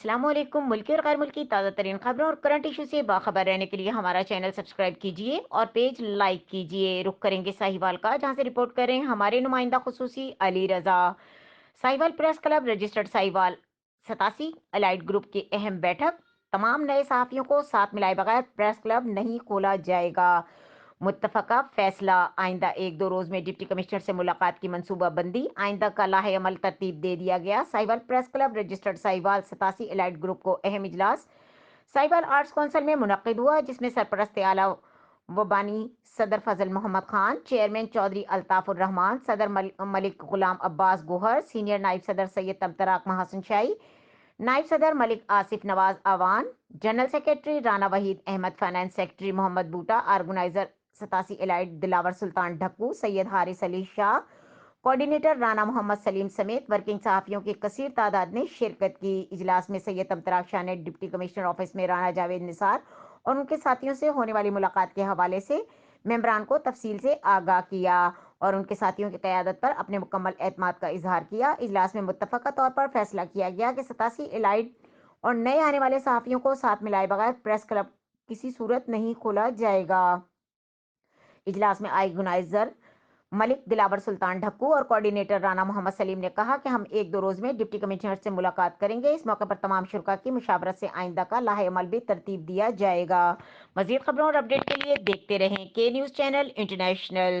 अस्सलाम वालेकुम। मुल्की और गैर मुल्की ताज़ा तरीन खबरों और करंट इशू से बाखबर रहने के लिए हमारा चैनल सब्सक्राइब कीजिए और पेज लाइक कीजिए। रुख करेंगे साहिवाल का, जहां से रिपोर्ट कर रहे हैं हमारे नुमाइंदा खुसूसी Ali Raza. Sahiwal press club registered Sahiwal 87 allied group की अहम बैठक। तमाम नए सहाफ़ियों को साथ मिलाए बगैर प्रेस क्लब नहीं खोला जाएगा। मुत्तफ़क़ा फैसला, आइंदा एक दो रोज में डिप्टी कमिश्नर से मुलाकात की मनसूबा बंदी, आइंदा का लाहे अमल तरतीब दे दिया गया। Sahiwal press club registered Sahiwal 87 elite group को अहम इजलास साहिवाल आर्ट्स कौंसिल में मुनक्किद हुआ, जिसमें सरपरस्त आला व बानी सदर फजल मोहम्मद खान, चेयरमैन चौधरी अल्ताफुर रहमान, सदर मलिक गुलाम अब्बास गोहर, सीनियर नायब सदर सैयद तबतराक महासन शाही, नायब सदर Malik Asif Nawaz Awan, general secretary Rana Waheed Ahmad, finance secretary Muhammad Boota, organiser 87 elite Dilawar Sultan Dhakku, Syed Haris Ali Shah, coordinator Rana Muhammad Saleem समेत वर्किंग सहाफ़ियों की कसीर तादाद ने शिरकत की। इजलास में सैयद तबतराक शाह ने डिप्टी कमिश्नर ऑफिस में राना जावेद निसार और उनके साथियों से होने वाली मुलाकात के हवाले से मेंबरान को तफसील से आगाह किया और उनके साथियों की क़यादत पर अपने मुकम्मल एतमाद का इजहार किया। इजलास में मुत्तफ़क़ा तौर पर फैसला किया गया कि 87 एलाइड और नए आने वाले सहाफ़ियों को साथ मिलाए बगैर प्रेस क्लब किसी सूरत नहीं खोला जाएगा। इजलास में ऑर्गेनाइजर मलिक दिलावर सुल्तान ढक्कू और कोऑर्डिनेटर राना मोहम्मद सलीम ने कहा कि हम एक दो रोज में डिप्टी कमिश्नर से मुलाकात करेंगे। इस मौके पर तमाम शुरा की मुशावरत से आइंदा का लाहे अमल भी तरतीब दिया जाएगा। मजीद खबरों और अपडेट के लिए देखते रहें के न्यूज़ चैनल इंटरनेशनल।